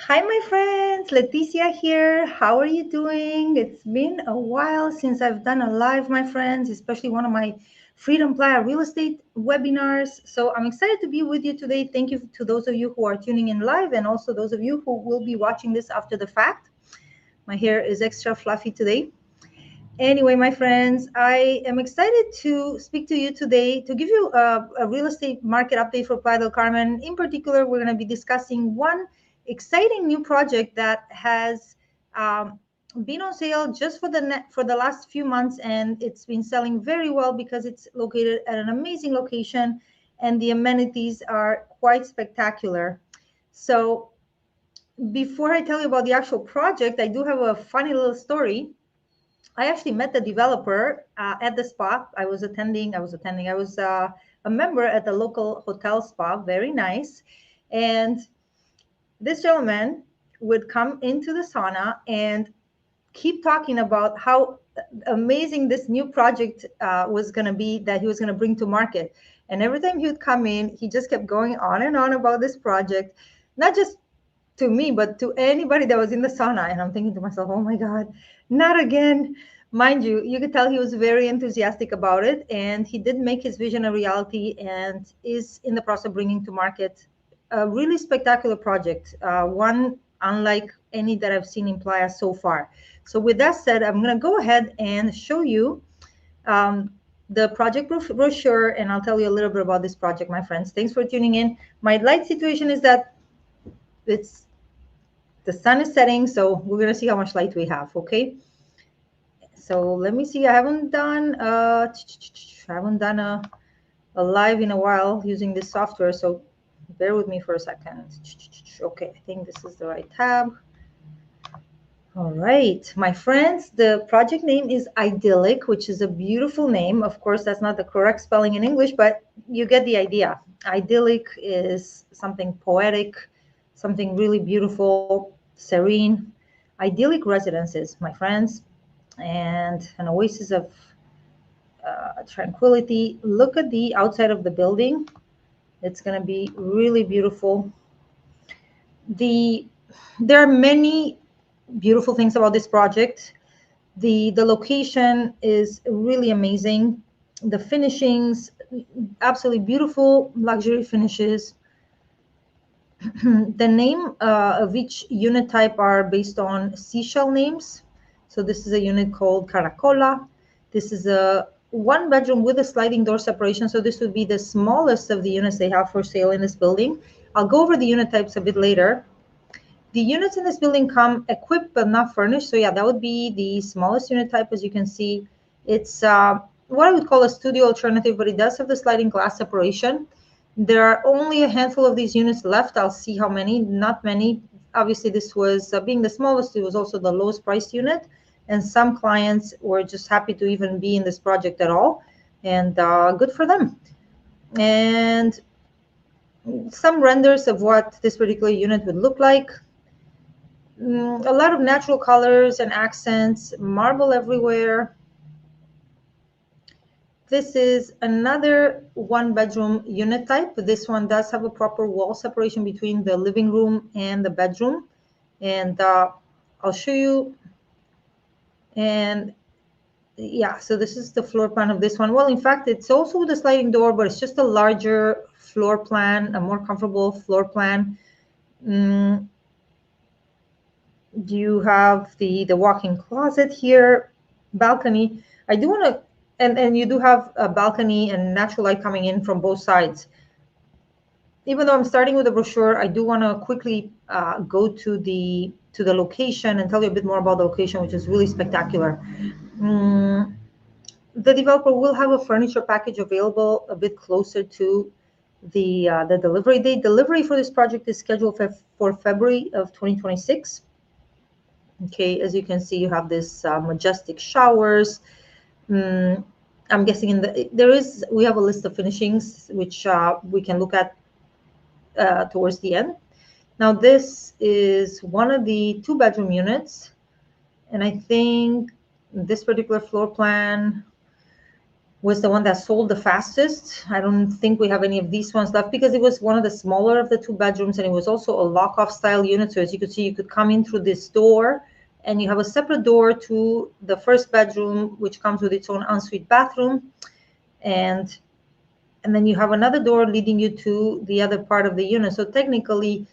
Hi, my friends. Leticia here. How are you doing? It's been a while since I've done a live, my friends, especially one of my Freedom Playa Real Estate webinars. So I'm excited to be with you today. Thank you to those of you who are tuning in live and also those of you who will be watching this after the fact. My hair is extra fluffy today. Anyway, my friends, I am excited to speak to you today to give you a real estate market update for Playa del Carmen. In particular, we're going to be discussing one exciting new project that has been on sale just for the last few months, and it's been selling very well because it's located at an amazing location, and the amenities are quite spectacular. So, before I tell you about the actual project, I do have a funny little story. I actually met the developer at the spa. I was a member at the local hotel spa, very nice. And this gentleman would come into the sauna and keep talking about how amazing this new project was going to be that he was going to bring to market. And every time he would come in, he just kept going on and on about this project, not just to me, but to anybody that was in the sauna. And I'm thinking to myself, oh my God, not again. Mind you, you could tell he was very enthusiastic about it, and he did make his vision a reality and is in the process of bringing to market a really spectacular project, one unlike any that I've seen in Playa so far. So with that said, I'm going to go ahead and show you um, the project brochure, and I'll tell you a little bit about this project, my friends. Thanks for tuning in. My light situation is that it's the sun is setting, so we're going to see how much light we have, okay? So let me see. I haven't done a live in a while using this software, so bear with me for a second. Okay, I think this is the right tab. All right, my friends, the project name is IDILIK, which is a beautiful name. Of course, that's not the correct spelling in English, but you get the idea. IDILIK is something poetic, something really beautiful, serene. Idyllic residences, my friends, and an oasis of tranquility. Look at the outside of the building. It's going to be really beautiful. There are many beautiful things about this project. The location is really amazing. The finishings, absolutely beautiful luxury finishes. The name of each unit type are based on seashell names. So this is a unit called Caracola. This is a one bedroom with a sliding door separation. So this would be the smallest of the units they have for sale in this building. I'll go over the unit types a bit later. The units in this building come equipped but not furnished. So yeah, that would be the smallest unit type. As you can see, it's what I would call a studio alternative, but it does have the sliding glass separation. There are only a handful of these units left. I'll see how many, not many. Obviously, this was being the smallest, it was also the lowest priced unit. And some clients were just happy to even be in this project at all. And good for them. And some renders of what this particular unit would look like. A lot of natural colors and accents, marble everywhere. This is another one bedroom unit type. This one does have a proper wall separation between the living room and the bedroom. And I'll show you. And yeah, so this is the floor plan of this one. Well, in fact, it's also with a sliding door, but it's just a larger floor plan, a more comfortable floor plan. You have the walk-in closet here, balcony. I do want to, and you do have a balcony and natural light coming in from both sides. Even though I'm starting with the brochure, I do want to quickly go to the location and tell you a bit more about the location, which is really spectacular. The developer will have a furniture package available a bit closer to the delivery date. Delivery for this project is scheduled for February of 2026. Okay, as you can see, you have this majestic showers. I'm guessing we have a list of finishings which we can look at towards the end. Now this is one of the 2-bedroom units, and I think this particular floor plan, was the one that sold the fastest. I don't think we have any of these ones left because it was one of the smaller of the 2 bedrooms, and it was also a lock-off style unit. So as you could see, you could come in through this door, and you have a separate door to the first bedroom, which comes with its own ensuite bathroom, and then you have another door leading you to the other part of the unit. So technically,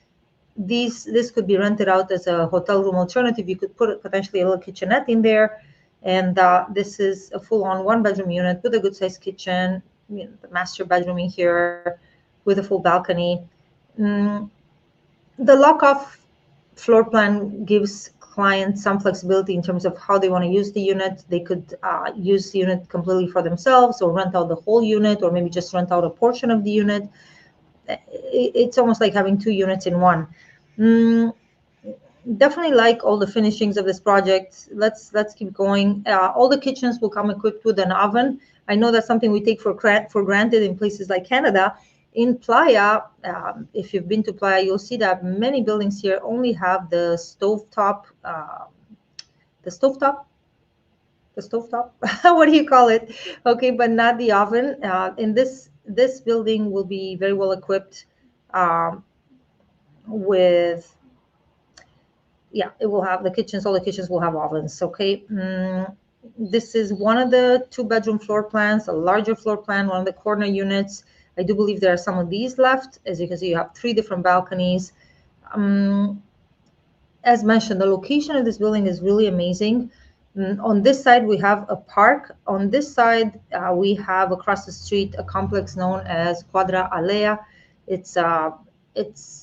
this could be rented out as a hotel room alternative. You could put potentially a little kitchenette in there, and this is a full-on 1 bedroom unit with a good-sized kitchen, the master bedroom in here with a full balcony. Mm, the lock-off floor plan gives clients some flexibility in terms of how they want to use the unit. They could use the unit completely for themselves, or rent out the whole unit, or maybe just rent out a portion of the unit. It's almost like having 2 units in one. Mm, Definitely like all the finishings of this project. Let's keep going. All the kitchens will come equipped with an oven. I know that's something we take for granted in places like Canada. In Playa, if you've been to Playa, you'll see that many buildings here only have the stovetop, the stovetop, the stovetop. What do you call it? Okay, but not the oven. In this building will be very well equipped with, yeah, it will have the kitchens. All the kitchens will have ovens. Okay. This is one of the 2 bedroom floor plans, a larger floor plan, one of the corner units. I do believe there are some of these left. As you can see, you have 3 different balconies. As mentioned, the location of this building is really amazing. On this side, we have a park. On this side, we have across the street a complex known as Quadra Alea. It's it's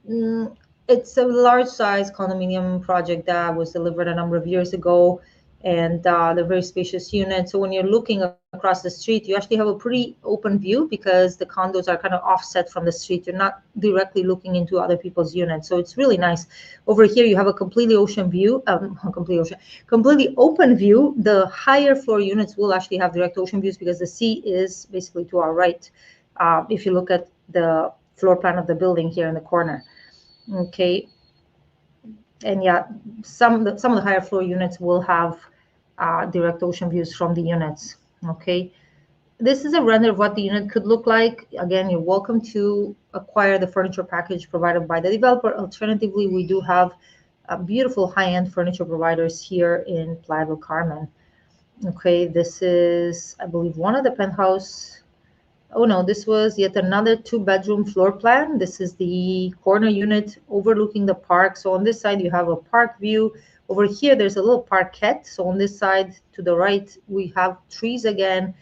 Mm, it's a large size condominium project that was delivered a number of years ago, and they're very spacious units. So when you're looking across the street, you actually have a pretty open view because the condos are kind of offset from the street. You're not directly looking into other people's units. So it's really nice. Over here, you have a completely ocean view, completely open view. The higher floor units will actually have direct ocean views because the sea is basically to our right. If you look at the floor plan of the building here in the corner. Okay, and yeah, some of the higher floor units will have direct ocean views from the units. Okay, this is a render of what the unit could look like. Again, you're welcome to acquire the furniture package provided by the developer. Alternatively, we do have beautiful high-end furniture providers here in Playa del Carmen. Okay, this is, I believe, one of the penthouse. Oh no, this was yet another 2 bedroom floor plan. This is the corner unit overlooking the park. So on this side, you have a park view. Over here, there's a little parquet. So on this side to the right, we have trees again.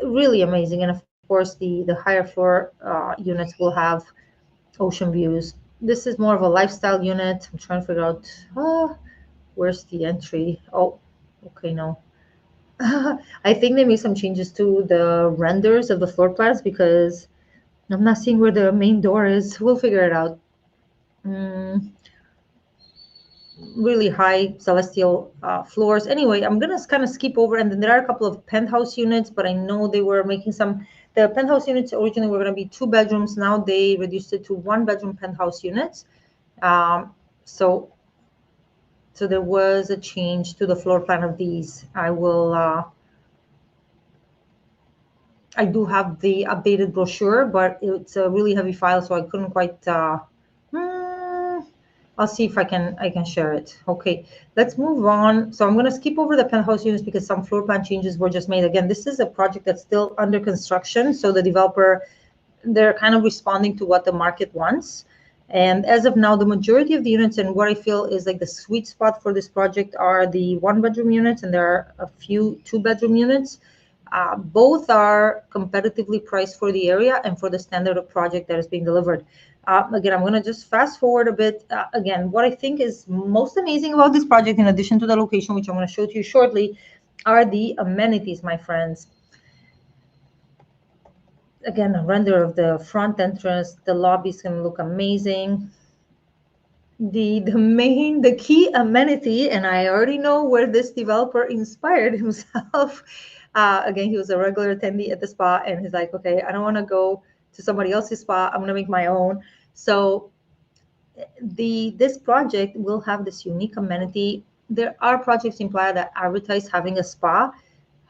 Really amazing. And of course, the higher floor units will have ocean views. This is more of a lifestyle unit. I'm trying to figure out, where's the entry? Oh, okay, no. I think they made some changes to the renders of the floor plans because I'm not seeing where the main door is. We'll figure it out. Really high celestial floors. Anyway, I'm gonna kind of skip over, and then there are a couple of penthouse units, but I know they were making some. The penthouse units originally were gonna be 2 bedrooms. Now they reduced it to 1 bedroom penthouse units. So there was a change to the floor plan of these. I do have the updated brochure, but it's a really heavy file, so I couldn't quite. I'll see if I can share it. Okay, let's move on. So I'm going to skip over the penthouse units because some floor plan changes were just made. Again, this is a project that's still under construction, so the developer, they're kind of responding to what the market wants. And as of now, the majority of the units and what I feel is like the sweet spot for this project are the 1 bedroom units, and there are a few 2 bedroom units. Both are competitively priced for the area and for the standard of project that is being delivered. Again, I'm going to just fast forward a bit. Again, what I think is most amazing about this project, in addition to the location, which I'm going to show to you shortly, are the amenities, my friends. Again, a render of the front entrance. The lobby is going to look amazing. The key amenity, and I already know where this developer inspired himself. Again, he was a regular attendee at the spa, and he's like, okay, I don't want to go to somebody else's spa. I'm going to make my own. So this project will have this unique amenity. There are projects in Playa that advertise having a spa.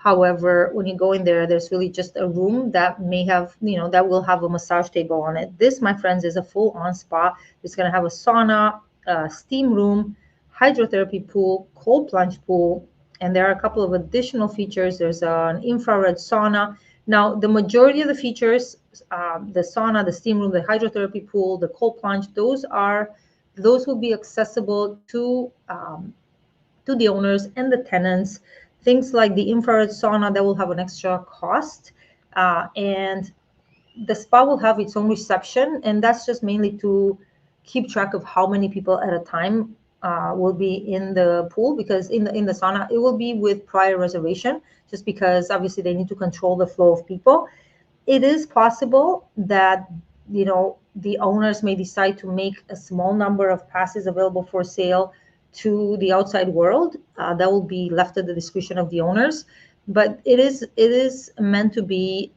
However, when you go in there, there's really just a room that may have, that will have a massage table on it. This, my friends, is a full-on spa. It's going to have a sauna, a steam room, hydrotherapy pool, cold plunge pool, and there are a couple of additional features. There's an infrared sauna. Now, the majority of the features, the sauna, the steam room, the hydrotherapy pool, the cold plunge, those will be accessible to the owners and the tenants. Things like the infrared sauna, that will have an extra cost, and the spa will have its own reception, and that's just mainly to keep track of how many people at a time will be in the pool, because in the sauna it will be with prior reservation, just because obviously they need to control the flow of people. It is possible that the owners may decide to make a small number of passes available for sale to the outside world. That will be left at the discretion of the owners, but it is meant to be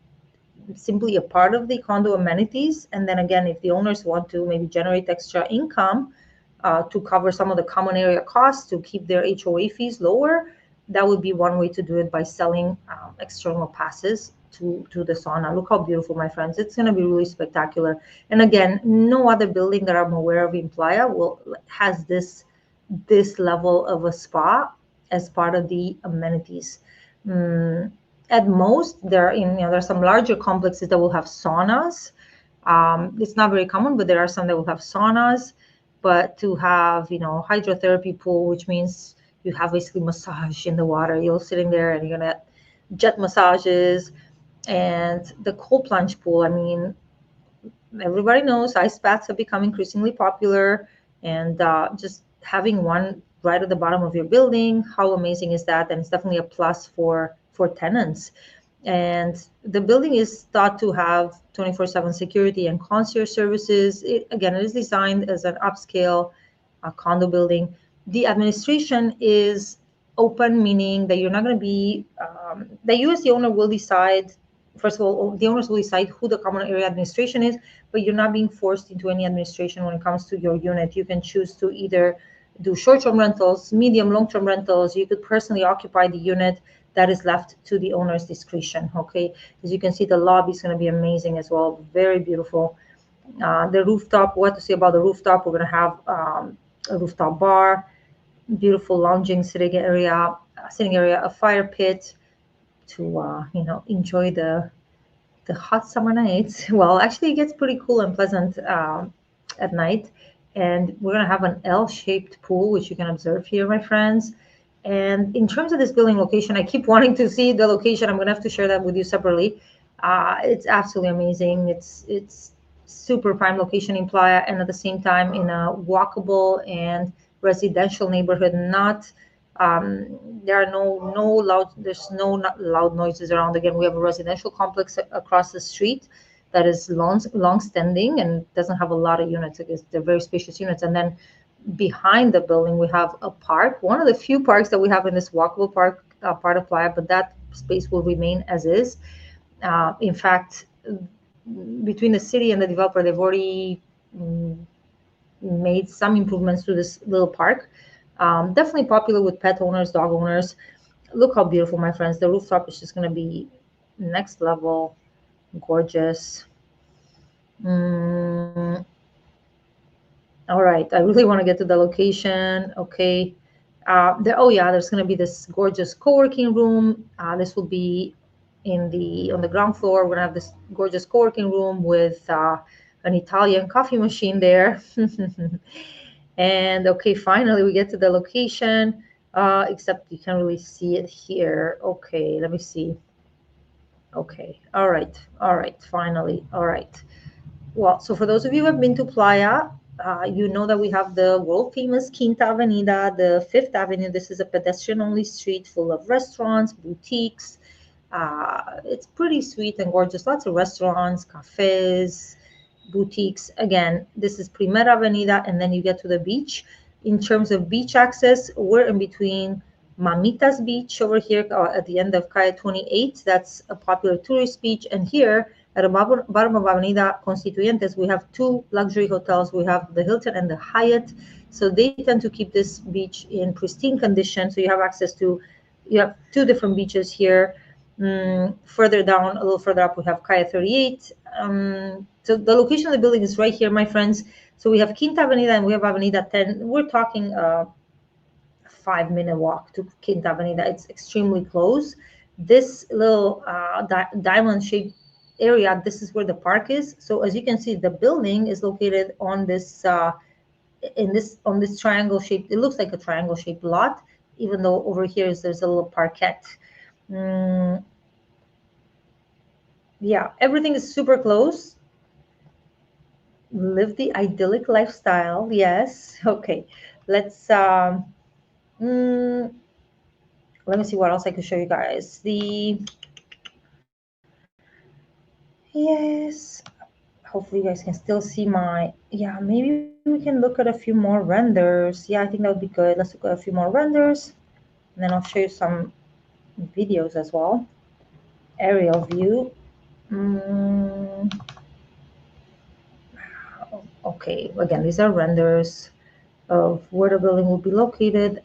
simply a part of the condo amenities. And then again, if the owners want to maybe generate extra income to cover some of the common area costs to keep their HOA fees lower, that would be one way to do it, by selling external passes to the sauna. Look how beautiful, my friends. It's going to be really spectacular. And again, no other building that I'm aware of in Playa has this level of a spa as part of the amenities. At most, there's some larger complexes that will have saunas. It's not very common, but there are some that will have saunas. But to have, hydrotherapy pool, which means you have basically massage in the water. You're sitting there and you're gonna jet massages. And the cold plunge pool, I mean, everybody knows ice baths have become increasingly popular, and just having one right at the bottom of your building, how amazing is that? And it's definitely a plus for tenants. And the building is thought to have 24/7 security and concierge services. It is designed as an upscale condo building. The administration is open, meaning that you're not going to be, that you as the owner will decide. First of all, the owners will decide who the common area administration is, but you're not being forced into any administration when it comes to your unit. You can choose to either do short-term rentals, medium, long-term rentals. You could personally occupy the unit. That is left to the owner's discretion. Okay, as you can see, the lobby is going to be amazing as well. Very beautiful. The rooftop, what to say about the rooftop? We're going to have a rooftop bar, beautiful lounging sitting area, a fire pit to enjoy the hot summer nights. Well, actually, it gets pretty cool and pleasant at night. And we're going to have an L-shaped pool, which you can observe here, my friends. And in terms of this building location, I keep wanting to see the location. I'm going to have to share that with you separately. It's absolutely amazing. It's super prime location in Playa, and at the same time in a walkable and residential neighborhood. There's no loud noises around. Again, we have a residential complex across the street that is long standing and doesn't have a lot of units. I guess they're very spacious units. And then behind the building, we have a park, one of the few parks that we have in this walkable park part of Playa, but that space will remain as is. In fact, between the city and the developer, they've already made some improvements to this little park. Definitely popular with pet owners, dog owners. Look how beautiful, my friends. The rooftop is just going to be next level, gorgeous. All right, I really want to get to the location. Okay. There's going to be this gorgeous co-working room. This will be on the ground floor. We're going to have this gorgeous co-working room with an Italian coffee machine there. And okay, finally we get to the location, except you can't really see it here. Okay, let me see. Okay, all right, finally, all right. Well, so for those of you who have been to Playa, you know that we have the world famous Quinta Avenida, the Fifth Avenue. This is a pedestrian only street full of restaurants, boutiques. It's pretty sweet and gorgeous. Lots of restaurants, cafes, boutiques. Again, this is Primera Avenida, and then you get to the beach. In terms of beach access, we're in between Mamitas Beach over here at the end of Calle 28. That's a popular tourist beach. And here at the bottom of Avenida Constituyentes, we have two luxury hotels. We have the Hilton and the Hyatt. So they tend to keep this beach in pristine condition. So you have access to you have two different beaches here. Further down, a little further up, we have Calle 38. So the location of the building is right here, my friends. So we have Quinta Avenida and we have Avenida 10. We're talking 5-minute walk to Quinta Avenida. It's extremely close. This little diamond-shaped area, this is where the park is. So as you can see, the building is located on this on this triangle shaped. It looks like a triangle shaped lot, even though over here there's a little parquet. Yeah, everything is super close. Live the idyllic lifestyle. Yes. Okay. Let's let me see what else I can show you guys. Yes. Hopefully you guys can still see yeah, maybe we can look at a few more renders. Yeah, I think that would be good. Let's look at a few more renders and then I'll show you some videos as well. Aerial view. Okay, again, these are renders of where the building will be located.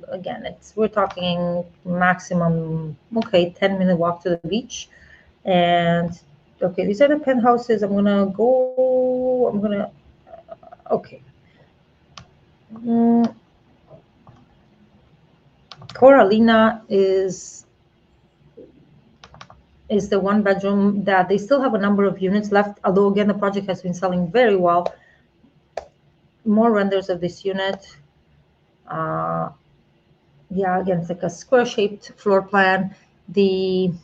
Again, we're talking maximum, okay, 10-minute walk to the beach. And okay, these are the penthouses. Okay. Coralina is the one bedroom that they still have a number of units left, although again the project has been selling very well. More renders of this unit. Yeah, again, it's like a square shaped floor plan. In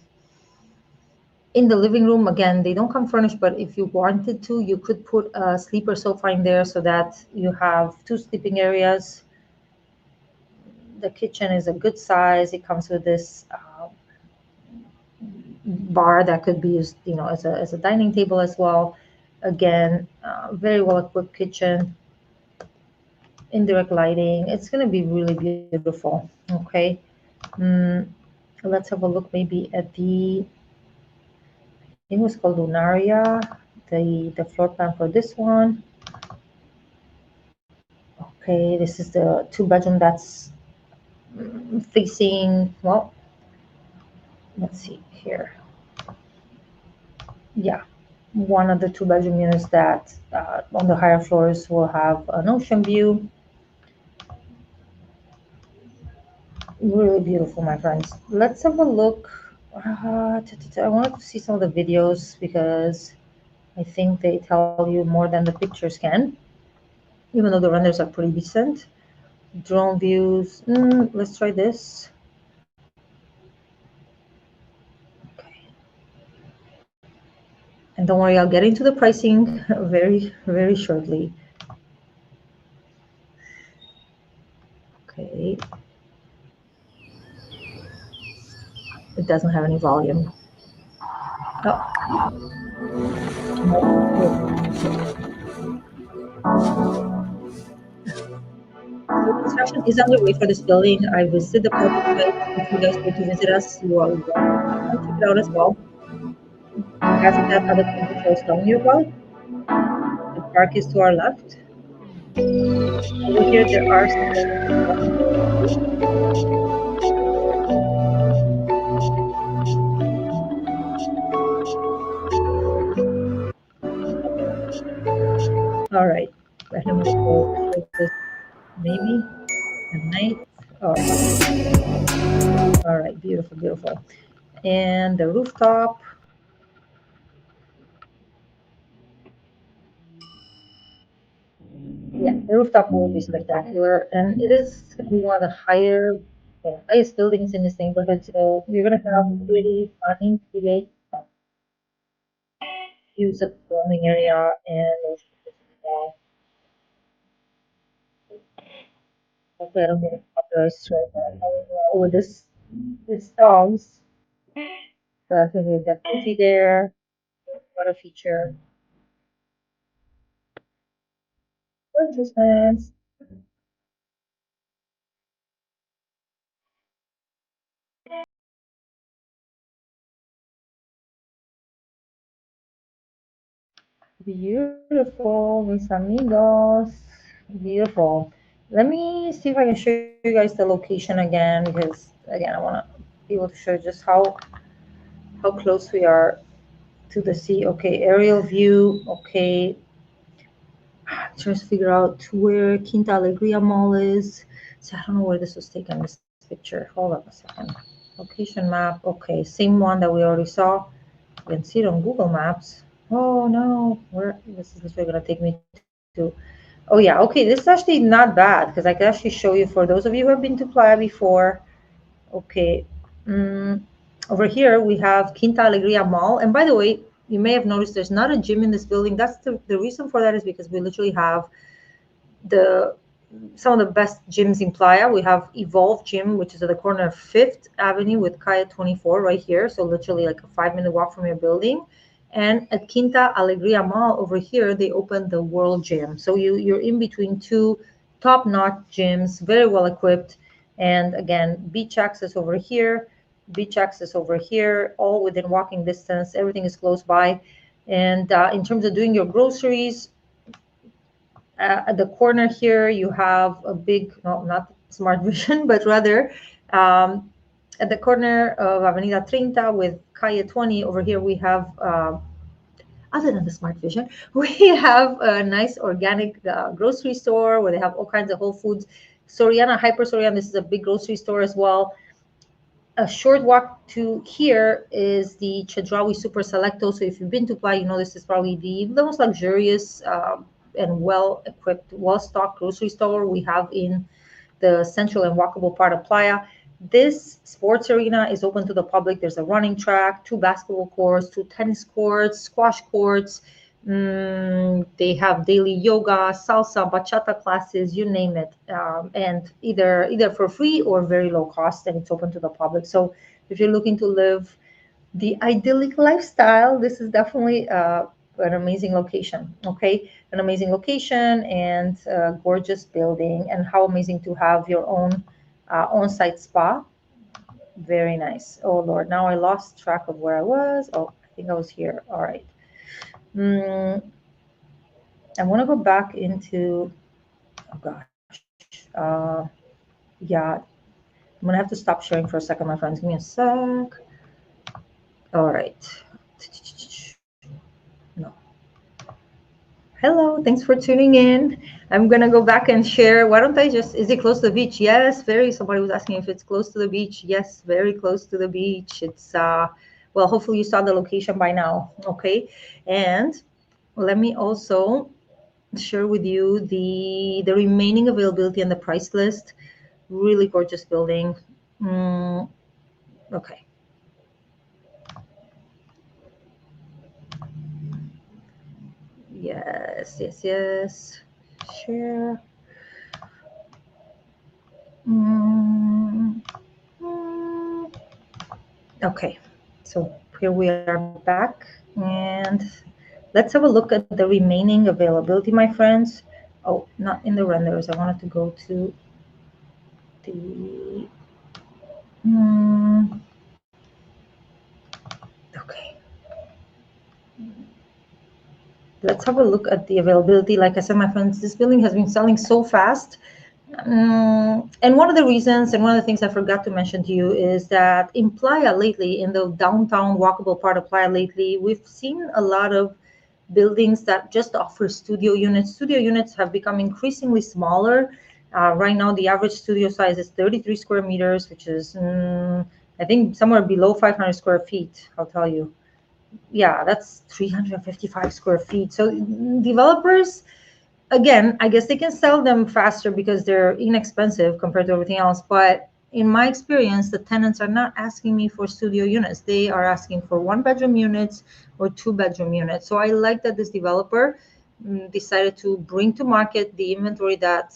the living room, again, they don't come furnished, but if you wanted to, you could put a sleeper sofa in there so that you have two sleeping areas. The kitchen is a good size. It comes with this bar that could be used, as a dining table as well. Again, very well equipped kitchen, indirect lighting. It's going to be really beautiful. Okay. Let's have a look maybe at I think it was called Lunaria, the floor plan for this one. Okay, this is the two-bedroom that's facing, well, let's see here. Yeah, one of the two-bedroom units that on the higher floors will have an ocean view. Really beautiful, my friends. Let's have a look. I wanted to see some of the videos because I think they tell you more than the pictures can, even though the renders are pretty decent. Drone views. Let's try this. Okay. And don't worry, I'll get into the pricing very, very shortly. Okay. It doesn't have any volume. Oh. So construction is underway for this building. I visited the project site. If you guys want to visit us, you are welcome to come check it out as well. It has that other campus I was telling you about. The park is to our left. Over here, there are some buildings as well. All right. Let me show this maybe at night. Oh, all right. Beautiful, beautiful. And the rooftop. Yeah, the rooftop will be spectacular, and it is going to be one of the highest buildings in this neighborhood. So you're going to have really funny, great views of the building area, and hopefully I don't get copyright with this songs. So I think we'll definitely there. What a feature! Advertisements. Beautiful, mis amigos. Beautiful. Let me see if I can show you guys the location again because again, I want to be able to show just how close we are to the sea. Okay, aerial view. Okay, trying to figure out where Quinta Alegria Mall is. So I don't know where this was taken, this picture. Hold on a second. Location map. Okay, same one that we already saw. You can see it on Google Maps. Oh no, where this is literally gonna take me to. Oh yeah, okay, this is actually not bad because I can actually show you for those of you who have been to Playa before. Okay, mm, over here we have Quinta Alegria Mall. And by the way, you may have noticed there's not a gym in this building. That's the reason for that is because we literally have the some of the best gyms in Playa. We have Evolve Gym, which is at the corner of 5th Avenue with Calle 24 right here. So literally like a 5-minute walk from your building. And at Quinta Alegria Mall over here, they opened the World Gym. So you're in between two top-notch gyms, very well equipped. And again, beach access over here, beach access over here, all within walking distance. Everything is close by. And in terms of doing your groceries, at the corner here, you have a big, no, not Smart Vision, but rather at the corner of Avenida 30 with Calle 20, over here we have, other than the Smart Vision, we have a nice organic grocery store where they have all kinds of Whole Foods. Soriana, Hyper Soriana, this is a big grocery store as well. A short walk to here is the Chedraui Super Selecto. So if you've been to Playa, you know this is probably the most luxurious and well-equipped, well-stocked grocery store we have in the central and walkable part of Playa. This sports arena is open to the public. There's a running track, 2 basketball courts, 2 tennis courts, squash courts. They have daily yoga, salsa, bachata classes, you name it, and either for free or very low cost, and it's open to the public. So if you're looking to live the idyllic lifestyle, this is definitely an amazing location. Okay, an amazing location and a gorgeous building, and how amazing to have your own on-site spa. Very nice. Oh Lord, now I lost track of where I was. Oh, I think I was here. All right. I want to go back into, oh gosh, yeah, I'm gonna have to stop sharing for a second, my friends. Give me a sec. All right. No. Hello, thanks for tuning in. I'm gonna go back and share. Why don't I just, is it close to the beach? Yes, very. Somebody was asking if it's close to the beach. Yes, very close to the beach. It's, well, hopefully you saw the location by now, okay? And let me also share with you the remaining availability and the price list. Really gorgeous building. Okay. Yes, yes, yes. Share. Okay, so here we are back, and let's have a look at the remaining availability, my friends. Oh, not in the renders. I wanted to go to the. Okay. Let's have a look at the availability. Like I said, my friends, this building has been selling so fast. And one of the reasons, and one of the things I forgot to mention to you, is that in Playa lately, in the downtown walkable part of Playa lately, we've seen a lot of buildings that just offer studio units. Studio units have become increasingly smaller. Right now, the average studio size is 33 square meters, which is, I think, somewhere below 500 square feet, I'll tell you. Yeah, that's 355 square feet. So developers, again, I guess they can sell them faster because they're inexpensive compared to everything else. But in my experience, the tenants are not asking me for studio units. They are asking for 1-bedroom units or 2-bedroom units. So I like that this developer decided to bring to market the inventory that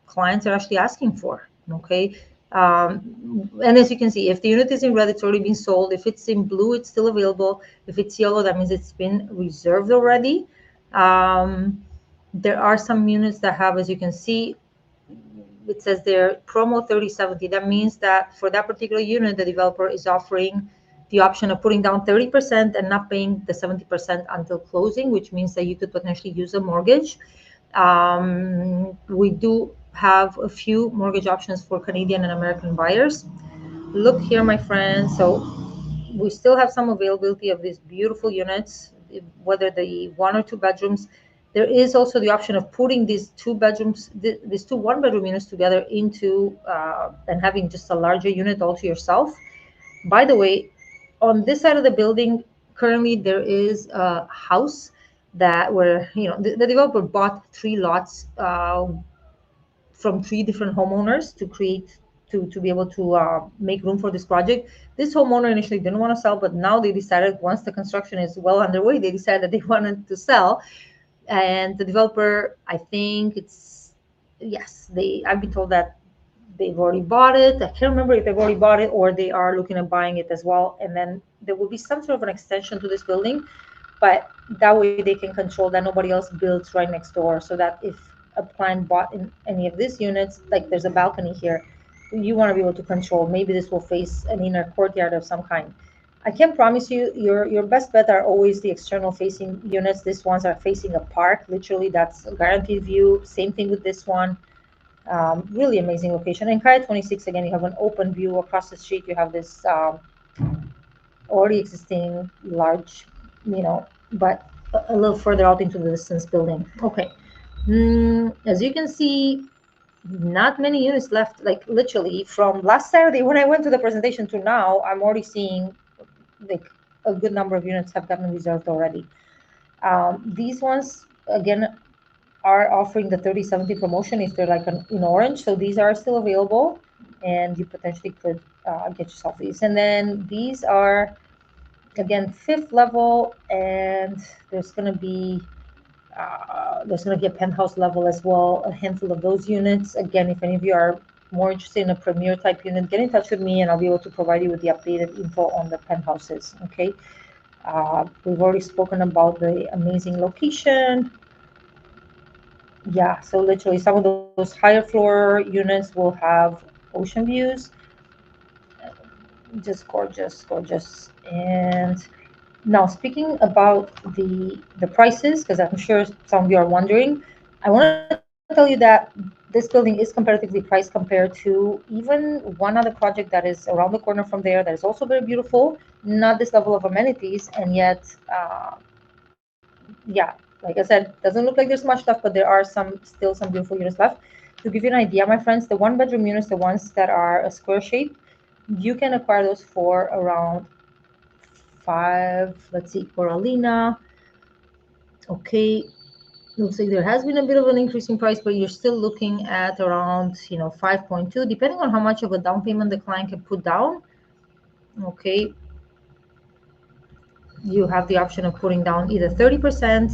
clients are actually asking for. Okay. And as you can see, if the unit is in red, it's already been sold. If it's in blue, it's still available. If it's yellow, that means it's been reserved already. There are some units that have, as you can see, it says there promo 3070. That means that for that particular unit, the developer is offering the option of putting down 30% and not paying the 70% until closing, which means that you could potentially use a mortgage. We do have a few mortgage options for Canadian and American buyers. look here, my friends. So we still have some availability of these beautiful units, whether the 1 or 2 bedrooms. There is also the option of putting these 2 bedrooms, these two 1 bedroom units together into and having just a larger unit all to yourself. By the way, on this side of the building, currently there is a house that where the developer bought 3 lots from 3 different homeowners to create to be able to make room for this project. This homeowner initially didn't want to sell, but now they decided once the construction is well underway, they decided that they wanted to sell. And the developer, I think it's yes, they. I've been told that they've already bought it. I can't remember if they've already bought it or they are looking at buying it as well. And then there will be some sort of an extension to this building, but that way they can control that nobody else builds right next door, so that if a client bought in any of these units, like there's a balcony here, you want to be able to control. Maybe this will face an inner courtyard of some kind. I can promise you, your best bet are always the external facing units. These ones are facing a park. Literally, that's a guaranteed view. Same thing with this one. Really amazing location. In Kaya 26, again, you have an open view across the street. You have this already existing large, but a little further out into the distance building. Okay. As you can see, not many units left. Like literally from last Saturday when I went to the presentation to now, I'm already seeing like a good number of units have gotten reserved already. These ones, again, are offering the 30/70 promotion if they're like in orange. So these are still available and you potentially could get yourself these. And then these are, again, 5th level, and there's going to be a penthouse level as well, a handful of those units. Again, if any of you are more interested in a premier type unit, get in touch with me and I'll be able to provide you with the updated info on the penthouses. Okay. We've already spoken about the amazing location. Yeah, so literally some of those higher floor units will have ocean views. Just gorgeous, gorgeous. And now, speaking about the prices, because I'm sure some of you are wondering, I want to tell you that this building is comparatively priced compared to even one other project that is around the corner from there that is also very beautiful. Not this level of amenities, and yet, yeah, like I said, doesn't look like there's much left, but there are still some beautiful units left. To give you an idea, my friends, the 1 bedroom units, the ones that are a square shape, you can acquire those for around five. Let's see, Coralina. Okay, looks like there has been a bit of an increase in price, but you're still looking at around 5.2, depending on how much of a down payment the client can put down. Okay, you have the option of putting down either 30%,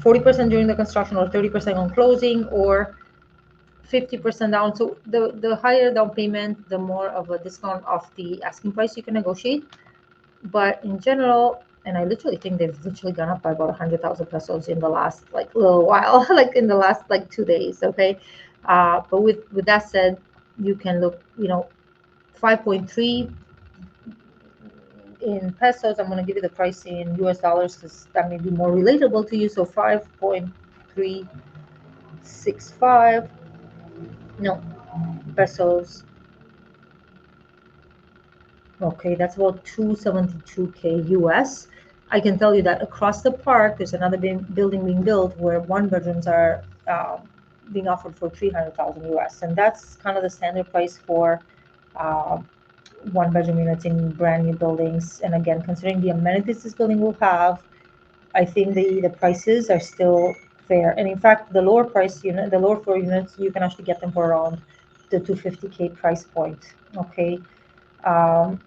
40% during the construction, or 30% on closing, or 50% down. So the higher down payment, the more of a discount off the asking price you can negotiate. But in general, and I literally think they've literally gone up by about 100,000 pesos in the last like little while, like in the last like 2 days. Okay, but with that said, you can look, 5.3 in pesos. I'm going to give you the price in US dollars because that may be more relatable to you. So 5.365, no, pesos. Okay, that's about 272K US. I can tell you that across the park, there's another building being built where 1 bedrooms are being offered for 300,000 US, and that's kind of the standard price for uh, 1 bedroom units in brand new buildings. And again, considering the amenities this building will have, I think the prices are still fair. And in fact, the lower price unit, the lower floor units, you can actually get them for around the 250K price point. Okay. Um,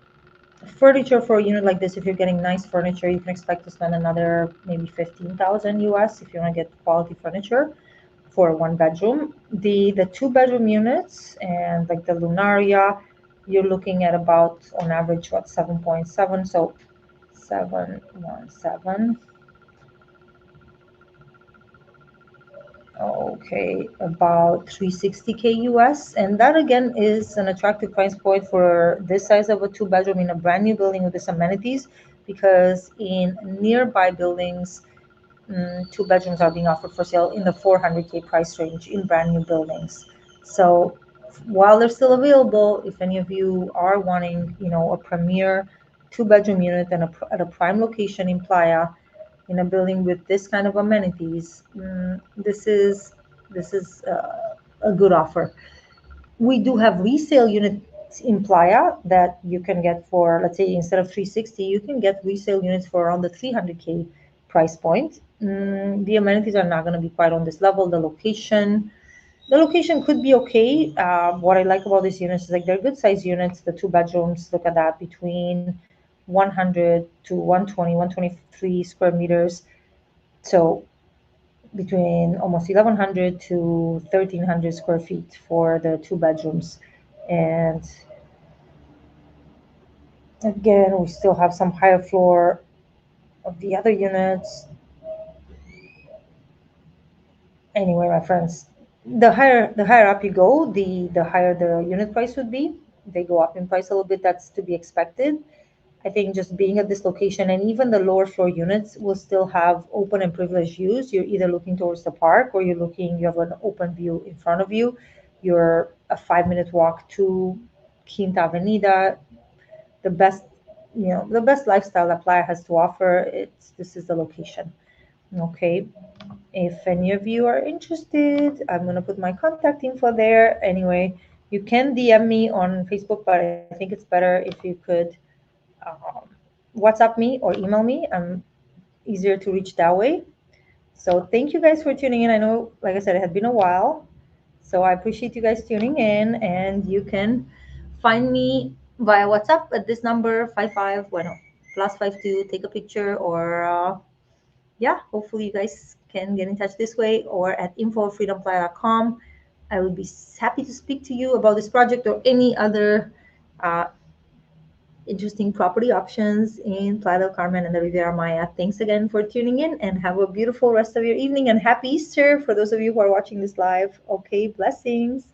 Furniture for a unit like this, if you're getting nice furniture, you can expect to spend another maybe 15,000 US if you want to get quality furniture for a 1 bedroom. The 2 bedroom units and like the Lunaria, you're looking at about on average what 7.7. So 717. Okay, about 360K US. And that again is an attractive price point for this size of a 2 bedroom in a brand new building with these amenities, because in nearby buildings, 2 bedrooms are being offered for sale in the 400K price range in brand new buildings. So while they're still available, if any of you are wanting, a premier two-bedroom unit and at a prime location in Playa, in a building with this kind of amenities, this is a good offer. We do have resale units in Playa that you can get for, let's say, instead of 360, you can get resale units for around the 300K price point. The amenities are not going to be quite on this level. The location could be okay. What I like about these units is like they're good size units. The two bedrooms, look at that, between 100 to 120, 123 square meters. So between almost 1,100 to 1,300 square feet for the two bedrooms. And again, we still have some higher floor of the other units. Anyway, my friends, the higher up you go, the higher the unit price would be. They go up in price a little bit. That's to be expected. I think just being at this location, and even the lower floor units will still have open and privileged views. You're either looking towards the park or you have an open view in front of you. You're a 5-minute walk to Quinta Avenida. The best, the best lifestyle that Playa has to offer. This is the location. Okay. If any of you are interested, I'm gonna put my contact info there. Anyway, you can DM me on Facebook, but I think it's better if you could um, WhatsApp me or email me. I'm easier to reach that way. So thank you guys for tuning in. I know, like I said, it had been a while. So I appreciate you guys tuning in, and you can find me via WhatsApp at this number 55 bueno +52. Take a picture, or yeah, hopefully you guys can get in touch this way, or at info@freedomplaya.com. I would be happy to speak to you about this project or any other uh, interesting property options in Playa del Carmen and the Riviera Maya. Thanks again for tuning in, and have a beautiful rest of your evening, and happy Easter for those of you who are watching this live. Okay, blessings.